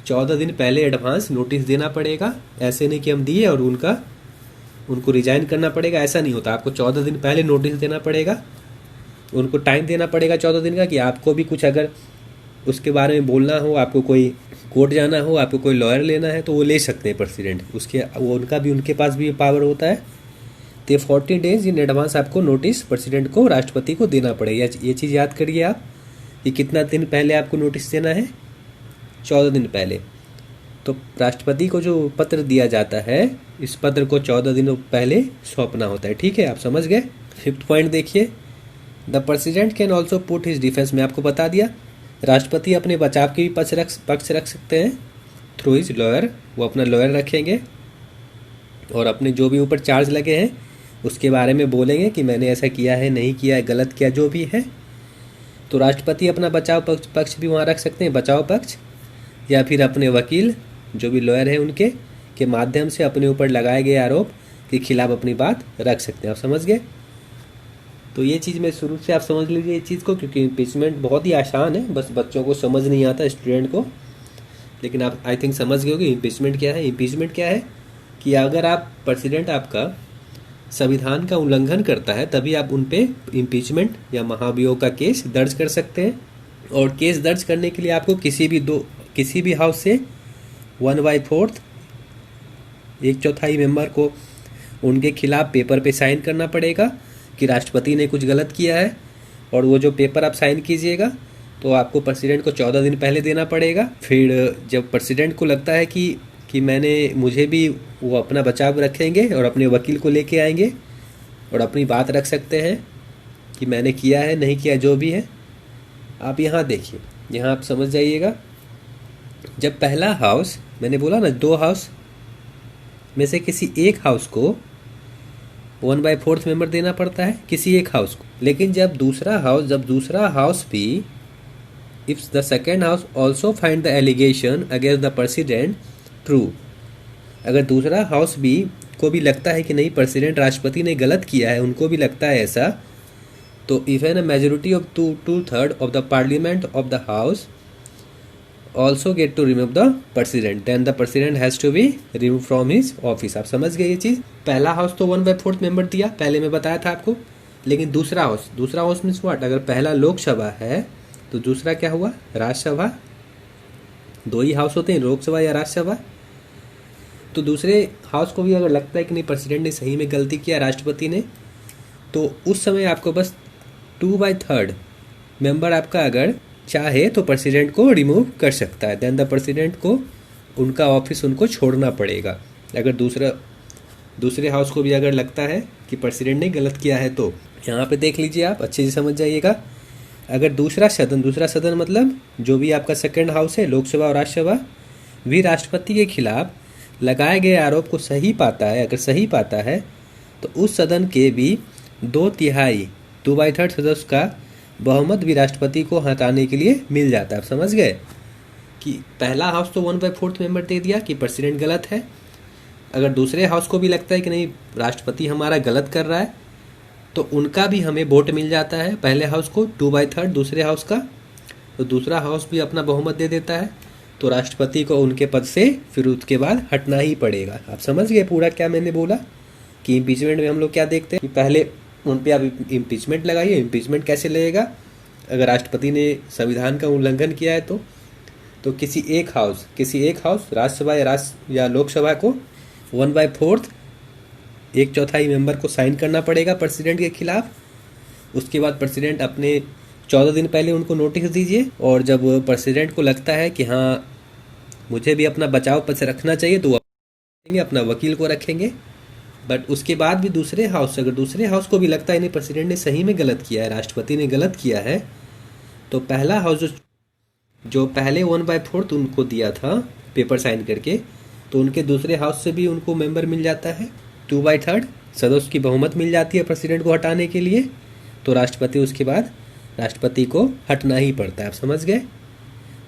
14 दिन पहले एडवांस नोटिस देना पड़ेगा। ऐसे नहीं कि हम दिए और उनको रिजाइन करना पड़ेगा, ऐसा नहीं होता। आपको 14 दिन पहले नोटिस देना पड़ेगा, उनको टाइम देना पड़ेगा 14 दिन का, कि आपको भी कुछ अगर उसके बारे में बोलना हो, आपको कोई कोर्ट जाना हो, आपको कोई लॉयर लेना है, तो वो ले सकते हैं प्रेसिडेंट। उनके पास भी पावर होता है। तो 40 डेज इन एडवांस आपको नोटिस प्रेसिडेंट को, राष्ट्रपति को देना पड़ेगा। ये चीज़ याद करिए आप कि कितना दिन पहले आपको नोटिस देना है, 14 दिन पहले। तो राष्ट्रपति को जो पत्र दिया जाता है, इस पत्र को 14 दिनों पहले सौंपना होता है। ठीक है, आप समझ गए। 5th पॉइंट देखिए, the president can also put his defence. में आपको बता दिया, राष्ट्रपति अपने बचाव के भी पक्ष रख सकते हैं थ्रू हिज लॉयर। वो अपना लॉयर रखेंगे और अपने जो भी ऊपर चार्ज लगे हैं उसके बारे में बोलेंगे कि मैंने ऐसा किया है, नहीं किया है, गलत किया, जो भी है। तो राष्ट्रपति अपना बचाव पक्ष भी वहाँ रख सकते हैं, बचाव पक्ष, या फिर अपने वकील जो भी लॉयर हैं उनके के माध्यम से अपने ऊपर लगाए गए आरोप के खिलाफ अपनी बात रख सकते हैं। आप समझ गए। तो ये चीज़ मैं शुरू से आप समझ लीजिए ये चीज़ को, क्योंकि इम्पीचमेंट बहुत ही आसान है, बस बच्चों को समझ नहीं आता, स्टूडेंट को। लेकिन आप आई थिंक समझ गए होंगे इम्पीचमेंट क्या है। इम्पीचमेंट क्या है कि अगर आप प्रेसिडेंट आपका संविधान का उल्लंघन करता है, तभी आप उन पे इम्पीचमेंट या महाभियोग का केस दर्ज कर सकते हैं। और केस दर्ज करने के लिए आपको किसी भी हाउस से 1/4 1/4 मेंबर को उनके खिलाफ पेपर पे साइन करना पड़ेगा कि राष्ट्रपति ने कुछ गलत किया है। और वो जो पेपर आप साइन कीजिएगा तो आपको प्रेसिडेंट को 14 दिन पहले देना पड़ेगा। फिर जब प्रेसिडेंट को लगता है कि मुझे भी, वो अपना बचाव रखेंगे और अपने वकील को लेके आएंगे और अपनी बात रख सकते हैं कि मैंने किया है, नहीं किया, जो भी है। आप यहाँ देखिए, यहाँ आप समझ जाइएगा। जब पहला हाउस, मैंने बोला ना 2 हाउस में से किसी एक हाउस को 1/4 मेंबर देना पड़ता है, किसी एक हाउस को। लेकिन जब दूसरा हाउस भी, if the second house also find the allegation against the president true, अगर दूसरा हाउस भी को भी लगता है कि नहीं प्रेसिडेंट राष्ट्रपति ने गलत किया है, उनको भी लगता है ऐसा, तो even a majority of 2/3 of the parliament of the house also get to remove the president, then the president has to be remove from his office. आप समझ गए ये चीज़। पहला हाउस तो 1/4 मेंबर दिया, पहले मैं बताया था आपको। लेकिन दूसरा हाउस मीन्स व्हाट, अगर पहला लोकसभा है तो दूसरा क्या हुआ, राज्यसभा। 2 ही हाउस होते हैं, लोकसभा या राज्यसभा। तो दूसरे हाउस को भी अगर लगता है कि नहीं प्रेसिडेंट ने सही में गलती किया, राष्ट्रपति ने, तो उस समय आपको बस 2/3 मेंबर आपका अगर चाहे तो प्रेसिडेंट को रिमूव कर सकता है। देन द प्रेसिडेंट को उनका ऑफिस उनको छोड़ना पड़ेगा। अगर दूसरे हाउस को भी अगर लगता है कि प्रेसिडेंट ने गलत किया है, तो यहाँ पे देख लीजिए, आप अच्छे से समझ जाइएगा। अगर दूसरा सदन मतलब जो भी आपका सेकंड हाउस है, लोकसभा और राज्यसभा, भी राष्ट्रपति के खिलाफ लगाए गए आरोप को सही पाता है, अगर सही पाता है, तो उस सदन के भी 2/3 सदस्य का बहुमत भी राष्ट्रपति को हटाने के लिए मिल जाता है। आप समझ गए कि पहला हाउस तो 1/4 मेंबर दे दिया कि प्रेसिडेंट गलत है। अगर दूसरे हाउस को भी लगता है कि नहीं राष्ट्रपति हमारा गलत कर रहा है, तो उनका भी हमें वोट मिल जाता है, पहले हाउस को 2/3 दूसरे हाउस का, तो दूसरा हाउस भी अपना बहुमत दे देता है। तो राष्ट्रपति को उनके पद से फिर उसके बाद हटना ही पड़ेगा। आप समझ गए पूरा क्या मैंने बोला कि इम्पीचमेंट में हम लोग क्या देखते हैं कि पहले उन पे आप इम्पीचमेंट लगाइए। इम्पीचमेंट कैसे लगेगा, अगर राष्ट्रपति ने संविधान का उल्लंघन किया है तो किसी एक हाउस राज्यसभा या लोकसभा को 1/4 1/4 मेंबर को साइन करना पड़ेगा प्रेसिडेंट के खिलाफ। उसके बाद प्रेसिडेंट अपने 14 दिन पहले उनको नोटिस दीजिए, और जब प्रेसिडेंट को लगता है कि हाँ मुझे भी अपना बचाव पक्ष रखना चाहिए, तो वो अपना वकील को रखेंगे। बट उसके बाद भी दूसरे हाउस को भी लगता है नहीं प्रेसिडेंट ने सही में गलत किया है, राष्ट्रपति ने गलत किया है, तो पहला हाउस जो पहले 1/4 उनको दिया था पेपर साइन करके, तो उनके दूसरे हाउस से भी उनको मेंबर मिल जाता है, 2/3 सदस्य की बहुमत मिल जाती है प्रेसिडेंट को हटाने के लिए। तो उसके बाद राष्ट्रपति को हटना ही पड़ता है। आप समझ गए।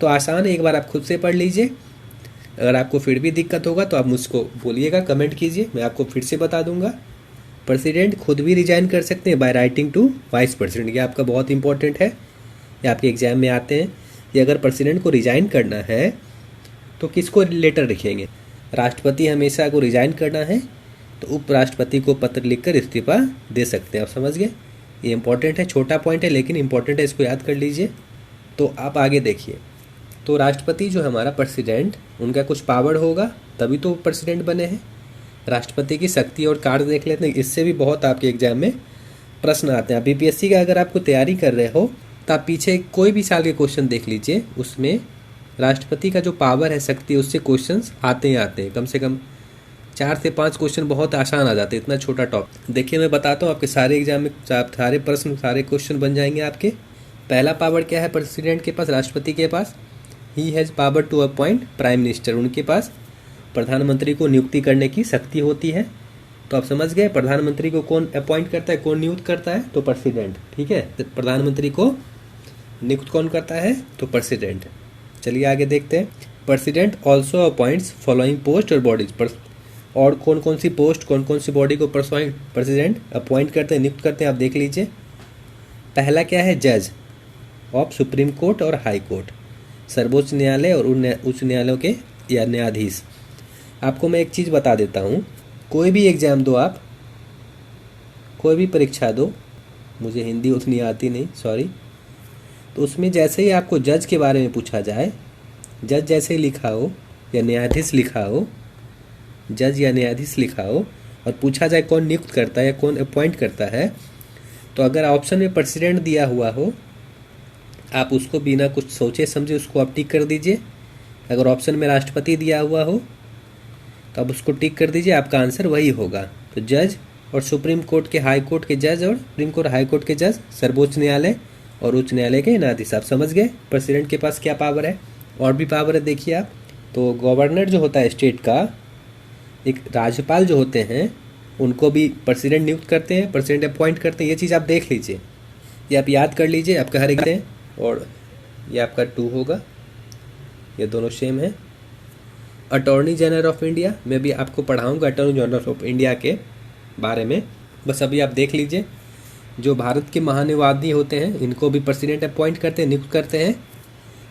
तो आसान है, एक बार आप खुद से पढ़ लीजिए। अगर आपको फिर भी दिक्कत होगा तो आप मुझको बोलिएगा, कमेंट कीजिए, मैं आपको फिर से बता दूंगा। प्रेसिडेंट खुद भी रिजाइन कर सकते हैं by writing to vice president. ये आपका बहुत इंपॉर्टेंट है, ये आपके एग्जाम में आते हैं कि अगर प्रेसिडेंट को रिजाइन करना है तो किसको लेटर लिखेंगे। राष्ट्रपति हमेशा को रिजाइन करना है तो उपराष्ट्रपति को पत्र लिखकर इस्तीफा दे सकते हैं। आप समझ गए, ये इंपॉर्टेंट है, छोटा पॉइंट है लेकिन इंपॉर्टेंट है, इसको याद कर लीजिए। तो आप आगे देखिए, तो राष्ट्रपति जो हमारा प्रेसिडेंट, उनका कुछ पावर होगा तभी तो प्रेसिडेंट बने हैं। राष्ट्रपति की शक्ति और कार्य देख लेते हैं, इससे भी बहुत आपके एग्जाम में प्रश्न आते हैं। बीपीएससी का अगर आपको तैयारी कर रहे हो तो आप पीछे कोई भी साल के क्वेश्चन देख लीजिए, उसमें राष्ट्रपति का जो पावर है, शक्ति है, उससे क्वेश्चंस आते हैं। कम से कम 4 से 5 क्वेश्चन बहुत आसान आ जाते हैं, इतना छोटा टॉपिक। देखिए मैं बताता हूँ, आपके सारे एग्जाम में सारे प्रश्न, सारे क्वेश्चन बन जाएंगे आपके। पहला पावर क्या है प्रेसिडेंट के पास, राष्ट्रपति के पास? He has power to appoint prime minister. उनके पास प्रधानमंत्री को नियुक्ति करने की शक्ति होती है। तो आप समझ गए, प्रधानमंत्री को कौन अपॉइंट करता है, कौन नियुक्त करता है? तो प्रेसिडेंट। ठीक है, तो प्रधानमंत्री को नियुक्त कौन करता है? तो प्रेसिडेंट। चलिए आगे देखते हैं। President also appoints following post और बॉडीज। और कौन कौन सी पोस्ट, कौन कौन सी बॉडी को प्रेसिडेंट अपॉइंट करते हैं, नियुक्त करते हैं, आप देख लीजिए। पहला क्या है? जज ऑफ सुप्रीम कोर्ट और हाई कोर्ट, सर्वोच्च न्यायालय और उच्च न्यायालयों के या न्यायाधीश। आपको मैं एक चीज़ बता देता हूँ, कोई भी एग्ज़ाम दो आप, कोई भी परीक्षा दो, मुझे हिंदी उतनी आती नहीं, सॉरी, तो उसमें जैसे ही आपको जज के बारे में पूछा जाए, जज जैसे ही लिखा हो या न्यायाधीश लिखा हो, जज या न्यायाधीश लिखा हो, और पूछा जाए कौन नियुक्त करता है या कौन अपॉइंट करता है, तो अगर ऑप्शन में प्रेसिडेंट दिया हुआ हो, आप उसको बिना कुछ सोचे समझे उसको आप टिक कर दीजिए। अगर ऑप्शन में राष्ट्रपति दिया हुआ हो तो आप उसको टिक कर दीजिए, आपका आंसर वही होगा। तो जज और सुप्रीम कोर्ट के, हाई कोर्ट के जज और सुप्रीम कोर्ट हाई कोर्ट के जज, सर्वोच्च न्यायालय और उच्च न्यायालय के न्यायाधीश। आप समझ गए प्रेसिडेंट के पास क्या पावर है। और भी पावर है, देखिए आप। तो गवर्नर जो होता है स्टेट का, एक राज्यपाल जो होते हैं, उनको भी प्रेसिडेंट नियुक्त करते हैं, प्रेसिडेंट अपॉइंट करते हैं। ये चीज़ आप देख लीजिए, ये आप याद कर लीजिए, आपका हर एक। और ये आपका 2 होगा, ये दोनों सेम है। अटॉर्नी जनरल ऑफ इंडिया, मैं भी आपको पढ़ाऊंगा अटॉर्नी जनरल ऑफ इंडिया के बारे में, बस अभी आप देख लीजिए। जो भारत के महान्यायवादी होते हैं, इनको भी प्रेसिडेंट अपॉइंट करते हैं, नियुक्त करते हैं।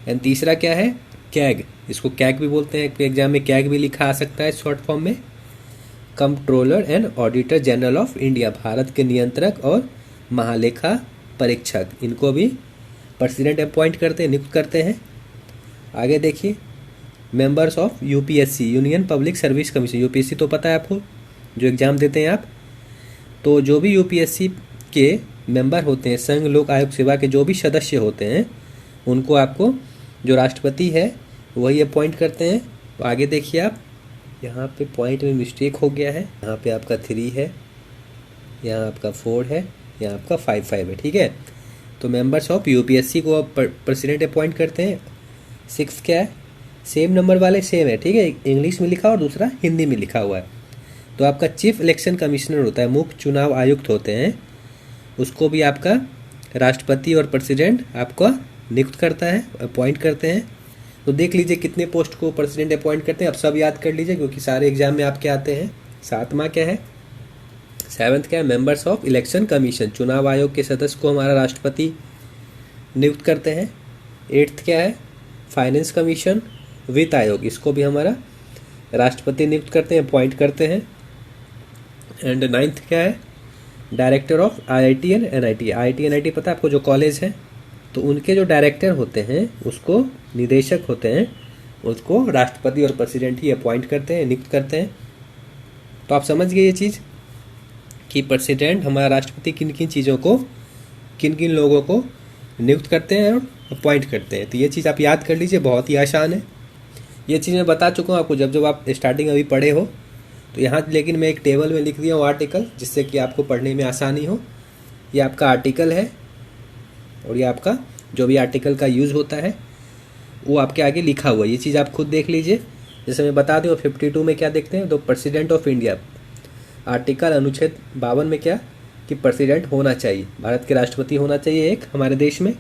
एंड तीसरा क्या है? कैग, इसको कैग भी बोलते हैं, एग्जाम में कैग भी लिखा आ सकता है शॉर्ट फॉर्म में। Controller and auditor general of India, Bharat के नियंत्रक और महालेखा परीक्षक, इनको भी प्रेसिडेंट अपॉइंट करते हैं, नियुक्त करते हैं। आगे देखिए, members of UPSC, union public service commission. UPSC तो पता है आपको, जो एग्ज़ाम देते हैं आप। तो जो भी यूपीएससी के मेंबर होते हैं, संघ लोक आयोग सेवा के जो भी सदस्य होते हैं, उनको आपको जो राष्ट्रपति है वही अपॉइंट करते हैं। तो आगे देखिए आप, यहाँ पे पॉइंट में मिस्टेक हो गया है, यहाँ पे आपका 3 है, यहाँ आपका 4 है, यहाँ आपका 5 है। ठीक है, तो मेंबर्स ऑफ यूपीएससी को आप प्रेसिडेंट अपॉइंट करते हैं। 6 क्या है? सेम नंबर वाले सेम है, ठीक है, इंग्लिश में लिखा और दूसरा हिंदी में लिखा हुआ है। तो आपका चीफ इलेक्शन कमिश्नर होता है, मुख्य चुनाव आयुक्त होते हैं, उसको भी आपका राष्ट्रपति और प्रेसिडेंट आपको नियुक्त करता है, अपॉइंट करते हैं। तो देख लीजिए कितने पोस्ट को प्रेसिडेंट अपॉइंट करते हैं, आप सब याद कर लीजिए क्योंकि सारे एग्जाम में आपके आते हैं। 7वां क्या है? 7th क्या है? मेंबर्स ऑफ इलेक्शन कमीशन, चुनाव आयोग के सदस्य को हमारा राष्ट्रपति नियुक्त करते हैं। 8th क्या है? फाइनेंस कमीशन, वित्त आयोग, इसको भी हमारा राष्ट्रपति नियुक्त करते हैं, अपॉइंट करते हैं। एंड 9th क्या है? Director of IIT and NIT. IIT NIT पता है आपको, जो कॉलेज है, तो उनके जो डायरेक्टर होते हैं, उसको निदेशक होते हैं, उसको राष्ट्रपति और प्रेसिडेंट ही अपॉइंट करते हैं, नियुक्त करते हैं। तो आप समझ गए ये चीज़ कि प्रेसिडेंट हमारा राष्ट्रपति किन किन चीज़ों को, किन किन लोगों को नियुक्त करते हैं और अपॉइंट करते हैं। तो ये चीज़ आप याद कर लीजिए, बहुत ही आसान है। ये चीज़ मैं बता चुका हूँ आपको जब आप स्टार्टिंग अभी पढ़े हो। तो यहाँ लेकिन मैं एक टेबल में लिख दिया हूँ आर्टिकल, जिससे कि आपको पढ़ने में आसानी हो। ये आपका आर्टिकल है और ये आपका जो भी आर्टिकल का यूज़ होता है वो आपके आगे लिखा हुआ है। ये चीज़ आप खुद देख लीजिए। जैसे मैं बता दूँ 52 में क्या देखते हैं, तो प्रेसिडेंट ऑफ इंडिया, आर्टिकल अनुच्छेद 52 में क्या कि प्रेसिडेंट होना चाहिए, भारत के राष्ट्रपति होना चाहिए एक हमारे देश में।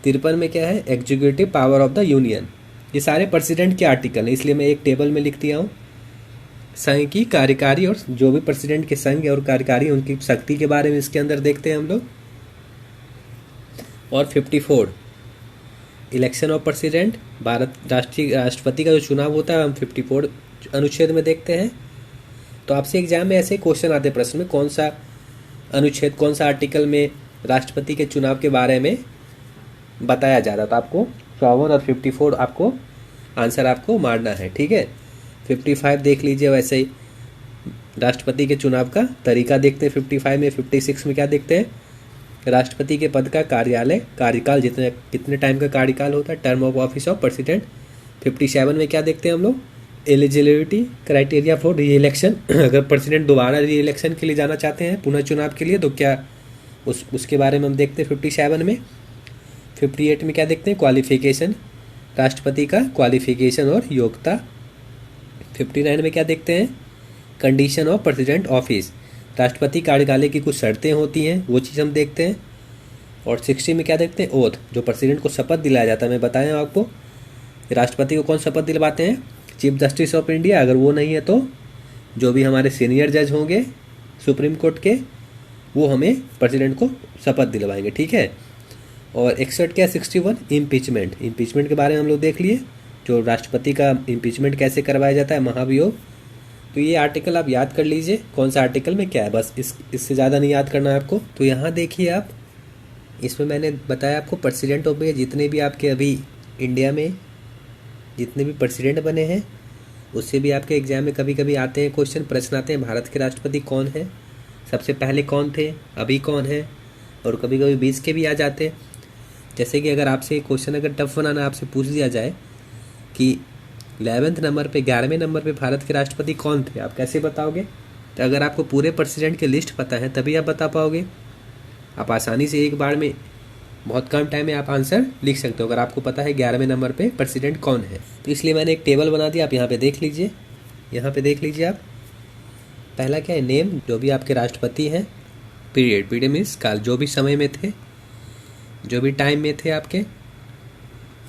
53 में क्या है? Executive power of the union. ये सारे प्रेसिडेंट के आर्टिकल हैं, इसलिए मैं एक टेबल में लिख दिया हूँ। संघ की कार्यकारी और जो भी प्रेसिडेंट के संघ और कार्यकारी उनकी शक्ति के बारे में इसके अंदर देखते हैं हम लोग। और 54 इलेक्शन ऑफ प्रेसिडेंट, भारत राष्ट्रपति का जो चुनाव होता है हम 54 अनुच्छेद में देखते हैं। तो आपसे एग्जाम में ऐसे क्वेश्चन आते हैं प्रश्न में, कौन सा अनुच्छेद कौन सा आर्टिकल में राष्ट्रपति के चुनाव के बारे में बताया जा रहा था। आपको 54 और 54 आपको आंसर आपको मारना है, ठीक है। 55 देख लीजिए, वैसे ही राष्ट्रपति के चुनाव का तरीका देखते हैं 55 में। 56 में क्या देखते हैं, राष्ट्रपति के पद का कार्यकाल कितने टाइम का कार्यकाल होता है, term of office of president. 57 में क्या देखते हैं हम लोग, एलिजिबिलिटी क्राइटेरिया फॉर री इलेक्शन, अगर प्रेसिडेंट दोबारा री इलेक्शन के लिए जाना चाहते हैं पुनः चुनाव के लिए तो क्या उसके बारे में हम देखते हैं 57 में। 58 में क्या देखते हैं, क्वालिफिकेशन, राष्ट्रपति का क्वालिफिकेशन और योग्यता। 59 में क्या देखते हैं, कंडीशन ऑफ प्रेसिडेंट ऑफिस, राष्ट्रपति कार्यकाल की कुछ शर्तें होती हैं वो चीज़ हम देखते हैं। और 60 में क्या देखते हैं, ओथ, जो प्रेसिडेंट को शपथ दिलाया जाता है। मैं बताया आपको राष्ट्रपति को कौन शपथ दिलवाते हैं, चीफ जस्टिस ऑफ इंडिया, अगर वो नहीं है तो जो भी हमारे सीनियर जज होंगे सुप्रीम कोर्ट के वो हमें प्रेसिडेंट को शपथ दिलवाएंगे, ठीक है। और 61 क्या, 61 इम्पीचमेंट के बारे में हम लोग देख लिए, जो राष्ट्रपति का इम्पीचमेंट कैसे करवाया जाता है, महाभियोग। तो ये आर्टिकल आप याद कर लीजिए कौन सा आर्टिकल में क्या है, बस इससे ज़्यादा नहीं याद करना है आपको। तो यहाँ देखिए आप, इसमें मैंने बताया आपको प्रेसिडेंट ऑफ इंडिया, जितने भी आपके अभी इंडिया में जितने भी प्रेसिडेंट बने हैं उससे भी आपके एग्जाम में कभी कभी आते हैं क्वेश्चन, प्रश्न आते हैं, भारत के राष्ट्रपति कौन है, सबसे पहले कौन थे, अभी कौन है, और कभी कभी 20 के भी आ जाते हैं। जैसे कि अगर आपसे क्वेश्चन अगर टफ बनाना आपसे पूछ दिया जाए कि 11वें नंबर पे 11वें नंबर पे भारत के राष्ट्रपति कौन थे, आप कैसे बताओगे। तो अगर आपको पूरे प्रेसिडेंट के लिस्ट पता है तभी आप बता पाओगे। आप आसानी से एक बार में बहुत कम टाइम में आप आंसर लिख सकते हो अगर आपको पता है 11वें नंबर पे प्रेसिडेंट कौन है। तो इसलिए मैंने एक टेबल बना दिया, आप यहाँ पे देख लीजिए। यहाँ पे देख लीजिए आप, पहला क्या है, नेम, जो भी आपके राष्ट्रपति हैं, पीरियड मीन्स काल, जो भी समय में थे, जो भी टाइम में थे आपके,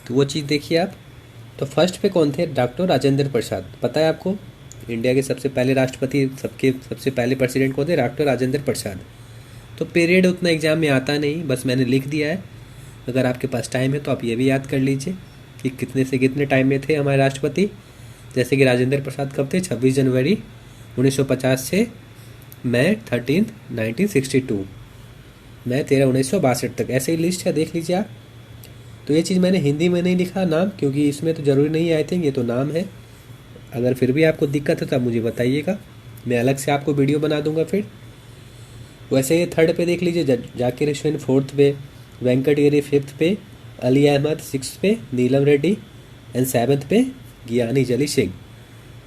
तो वो चीज़ देखिए आप। तो फर्स्ट पे कौन थे, डॉक्टर राजेंद्र प्रसाद, पता है आपको इंडिया के सबसे पहले राष्ट्रपति, सबसे पहले प्रेसिडेंट कौन थे, डॉक्टर राजेंद्र प्रसाद। तो पीरियड उतना एग्जाम में आता नहीं, बस मैंने लिख दिया है। अगर आपके पास टाइम है तो आप ये भी याद कर लीजिए कि कितने से कितने टाइम में थे हमारे राष्ट्रपति। जैसे कि राजेंद्र प्रसाद कब थे, 26 जनवरी 1950 से मई 13, 1962, मई 13, 1962 तक। ऐसे ही लिस्ट है, देख लीजिए आप। तो ये चीज़ मैंने हिंदी में नहीं लिखा नाम, क्योंकि इसमें तो ज़रूरी नहीं है, आई थिंक ये तो नाम है। अगर फिर भी आपको दिक्कत है तो आप मुझे बताइएगा, मैं अलग से आपको वीडियो बना दूंगा फिर। वैसे ये थर्ड पे देख लीजिए, जाकिर हुसैन 4th पे, वेंकट गिरी 5th पे, अली अहमद 6th पे, नीलम रेड्डी एंड 7th पे ज्ञानी जली सिंह।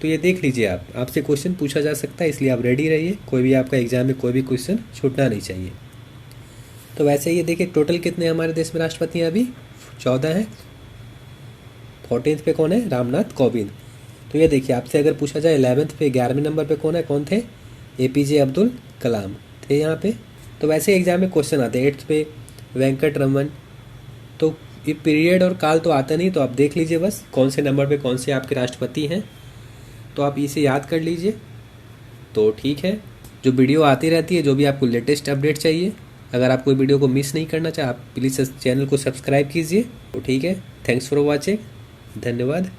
तो ये देख लीजिए आप, आपसे क्वेश्चन पूछा जा सकता है, इसलिए आप रेडी रहिए, कोई भी आपका एग्जाम में कोई भी क्वेश्चन छूटना नहीं चाहिए। तो वैसे ये देखिए टोटल कितने हमारे देश में राष्ट्रपति हैं, अभी 14 हैं। 14th पे कौन है, रामनाथ कोविंद। तो ये देखिए आपसे अगर पूछा जाए 11th पे 11वें नंबर पे कौन है, कौन थे, APJ अब्दुल कलाम थे यहाँ पे। तो वैसे एग्जाम में क्वेश्चन आते हैं 8th पे वेंकट रमन। तो ये पीरियड और काल तो आता नहीं, तो आप देख लीजिए बस कौन से नंबर पे कौन से आपके राष्ट्रपति हैं, तो आप इसे याद कर लीजिए। तो ठीक है, जो वीडियो आती रहती है, जो भी आपको लेटेस्ट अपडेट चाहिए, अगर आप कोई वीडियो को मिस नहीं करना चाहे, आप प्लीज़ इस चैनल को सब्सक्राइब कीजिए। तो ठीक है, थैंक्स फॉर वॉचिंग, धन्यवाद।